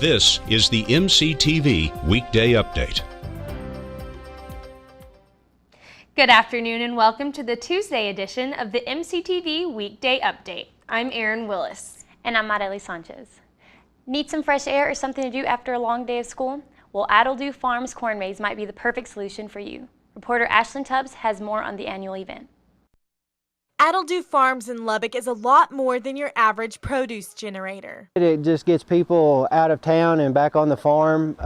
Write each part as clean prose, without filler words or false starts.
This is the MCTV Weekday Update. Good afternoon and welcome to the Tuesday edition of the MCTV Weekday Update. I'm Erin Willis. And I'm Mareli Sanchez. Need some fresh air or something to do after a long day of school? Well, Addledew Farms Corn Maze might be the perfect solution for you. Reporter Ashlyn Tubbs has more on the annual event. Addledew Farms in Lubbock is a lot more than your average produce generator. It just gets people out of town and back on the farm,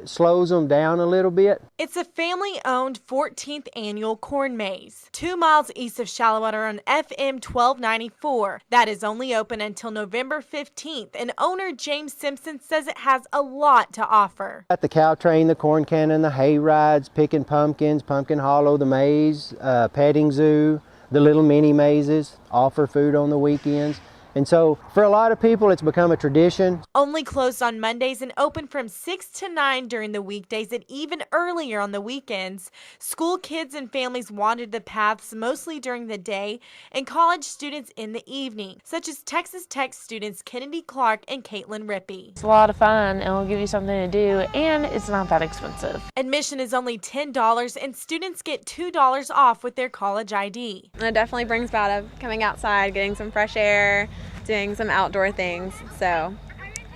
slows them down a little bit. It's a family-owned 14th annual corn maze, 2 miles east of Shallowater on FM 1294. That is only open until November 15th, and owner James Simpson says it has a lot to offer. Got the cow train, the corn cannon, the hay rides, picking pumpkins, pumpkin hollow, the maze, petting zoo, the little mini mazes, offer food on the weekends. And so for a lot of people, it's become a tradition. Only closed on Mondays and open from 6 to 9 during the weekdays and even earlier on the weekends. School kids and families wandered the paths mostly during the day and college students in the evening, such as Texas Tech students Kennedy Clark and Caitlin Rippey. It's a lot of fun and it'll give you something to do, and it's not that expensive. Admission is only $10 and students get $2 off with their college ID. It definitely brings about coming outside, getting some fresh air, doing some outdoor things, so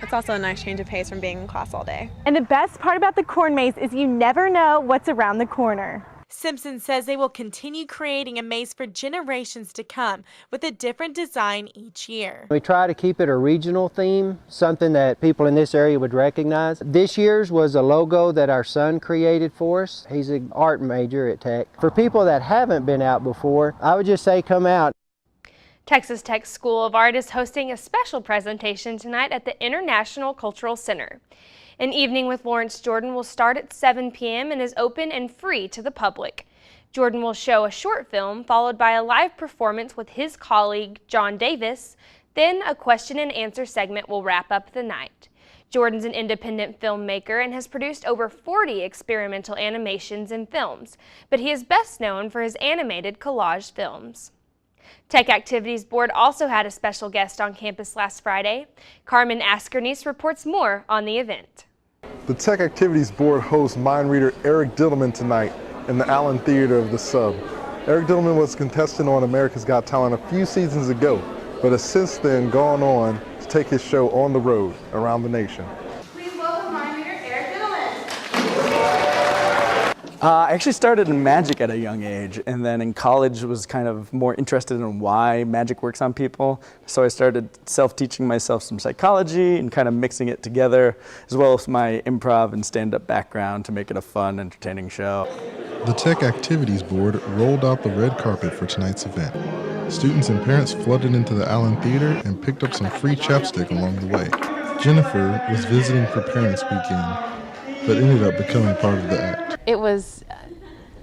it's also a nice change of pace from being in class all day. And the best part about the corn maze is you never know what's around the corner. Simpson says they will continue creating a maze for generations to come with a different design each year. We try to keep it a regional theme, something that people in this area would recognize. This year's was a logo that our son created for us. He's an art major at Tech. For people that haven't been out before, I would just say come out. Texas Tech School of Art is hosting a special presentation tonight at the International Cultural Center. An evening with Lawrence Jordan will start at 7 p.m. and is open and free to the public. Jordan will show a short film followed by a live performance with his colleague John Davis. Then a question and answer segment will wrap up the night. Jordan's an independent filmmaker and has produced over 40 experimental animations and films, but he is best known for his animated collage films. Tech Activities Board also had a special guest on campus last Friday. Carmen Askernies reports more on the event. The Tech Activities Board hosts mind reader Eric Dillman tonight in the Allen Theater of the Sub. Eric Dillman was a contestant on America's Got Talent a few seasons ago, but has since then gone on to take his show on the road around the nation. I actually started in magic at a young age, and then in college was kind of more interested in why magic works on people. So I started self-teaching myself some psychology and kind of mixing it together, as well as my improv and stand-up background to make it a fun, entertaining show. The Tech Activities Board rolled out the red carpet for tonight's event. Students and parents flooded into the Allen Theater and picked up some free chapstick along the way. Jennifer was visiting for Parents Weekend, but ended up becoming part of the act. It was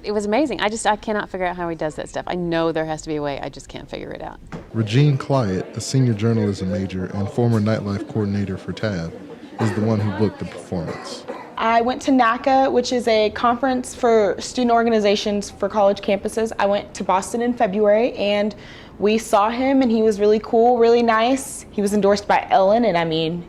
amazing. I cannot figure out how he does that stuff. I know there has to be a way, I just can't figure it out. Regine Clyett, a senior journalism major and former nightlife coordinator for TAB, is the one who booked the performance. I went to NACA, which is a conference for student organizations for college campuses. I went to Boston in February and we saw him and he was really cool, really nice. He was endorsed by Ellen, and I mean,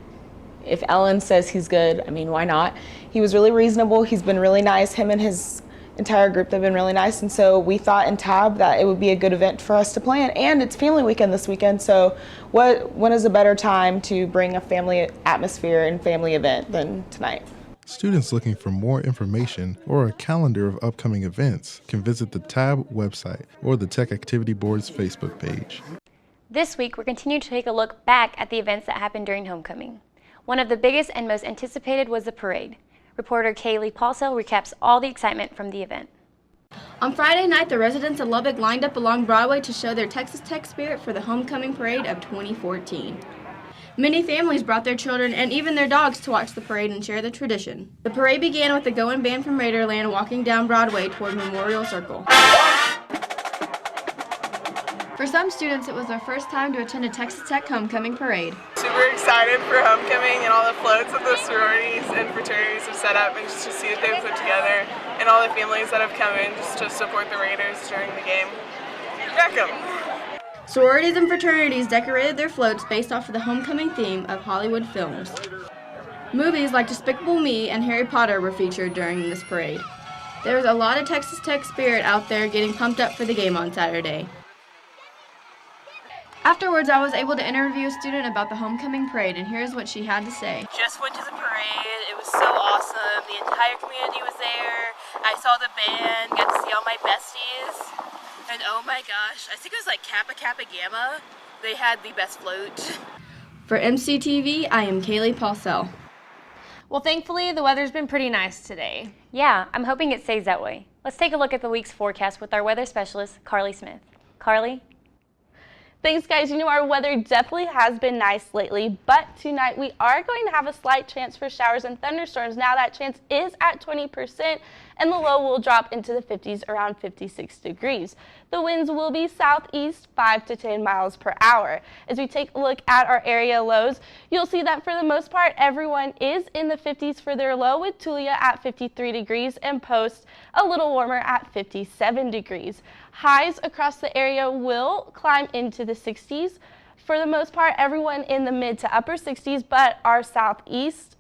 if Ellen says he's good, I mean, why not? He was really reasonable. He's been really nice. Him and his entire group, they've been really nice. And so we thought in TAB that it would be a good event for us to plan. And it's family weekend this weekend. So when is a better time to bring a family atmosphere and family event than tonight? Students looking for more information or a calendar of upcoming events can visit the TAB website or the Tech Activity Board's Facebook page. This week, we're continuing to take a look back at the events that happened during homecoming. One of the biggest and most anticipated was the parade. Reporter Kaylee Paulsell recaps all the excitement from the event. On Friday night, the residents of Lubbock lined up along Broadway to show their Texas Tech spirit for the homecoming parade of 2014. Many families brought their children and even their dogs to watch the parade and share the tradition. The parade began with the Going Band from Raiderland walking down Broadway toward Memorial Circle. For some students, it was their first time to attend a Texas Tech homecoming parade. Super excited for homecoming and all the floats that the sororities and fraternities have set up, and just to see what they've put together, and all the families that have come in just to support the Raiders during the game. Beckham! Sororities and fraternities decorated their floats based off of the homecoming theme of Hollywood films. Movies like Despicable Me and Harry Potter were featured during this parade. There was a lot of Texas Tech spirit out there getting pumped up for the game on Saturday. Afterwards, I was able to interview a student about the homecoming parade, and here's what she had to say. Just went to the parade. It was so awesome. The entire community was there. I saw the band, got to see all my besties. And oh my gosh, I think it was like Kappa Kappa Gamma. They had the best float. For MCTV, I am Kaylee Paulsell. Well, thankfully, the weather's been pretty nice today. Yeah, I'm hoping it stays that way. Let's take a look at the week's forecast with our weather specialist, Carly Smith. Carly? Thanks, guys. You know, our weather definitely has been nice lately, but tonight we are going to have a slight chance for showers and thunderstorms. Now that chance is at 20%, and the low will drop into the 50s around 56 degrees. The winds will be southeast 5 to 10 miles per hour. As we take a look at our area lows, you'll see that for the most part, everyone is in the 50s for their low, with Tulia at 53 degrees and Post a little warmer at 57 degrees. Highs across the area will climb into the 60s. For the most part, everyone in the mid to upper 60s, but our southeast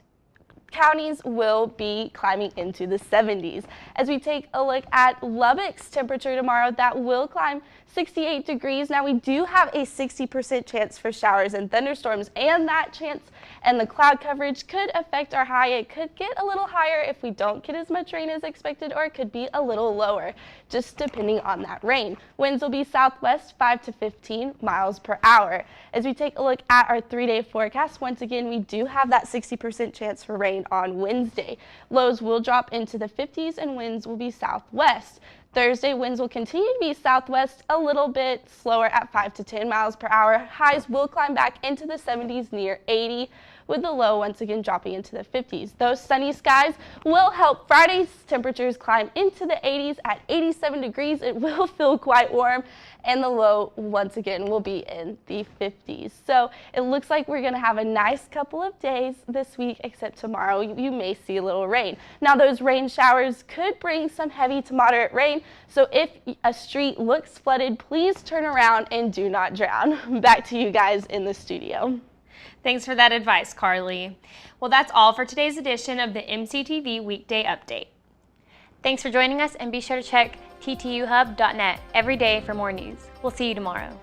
counties will be climbing into the 70s. As we take a look at Lubbock's temperature tomorrow, that will climb 68 degrees. Now, we do have a 60% chance for showers and thunderstorms, and that chance and the cloud coverage could affect our high. It could get a little higher if we don't get as much rain as expected, or it could be a little lower, just depending on that rain. Winds will be southwest 5 to 15 miles per hour. As we take a look at our 3-day forecast, once again, we do have that 60% chance for rain on Wednesday. Lows will drop into the 50s and winds will be southwest. Thursday, winds will continue to be southwest, a little bit slower at 5 to 10 miles per hour. Highs will climb back into the 70s near 80, with the low once again dropping into the 50s. Those sunny skies will help Friday's temperatures climb into the 80s at 87 degrees. It will feel quite warm, and the low once again will be in the 50s. So it looks like we're going to have a nice couple of days this week, except tomorrow you may see a little rain. Now, those rain showers could bring some heavy to moderate rain, so if a street looks flooded, please turn around and do not drown. Back to you guys in the studio. Thanks for that advice, Carly. Well, that's all for today's edition of the MCTV Weekday Update. Thanks for joining us, and be sure to check ttuhub.net every day for more news. We'll see you tomorrow.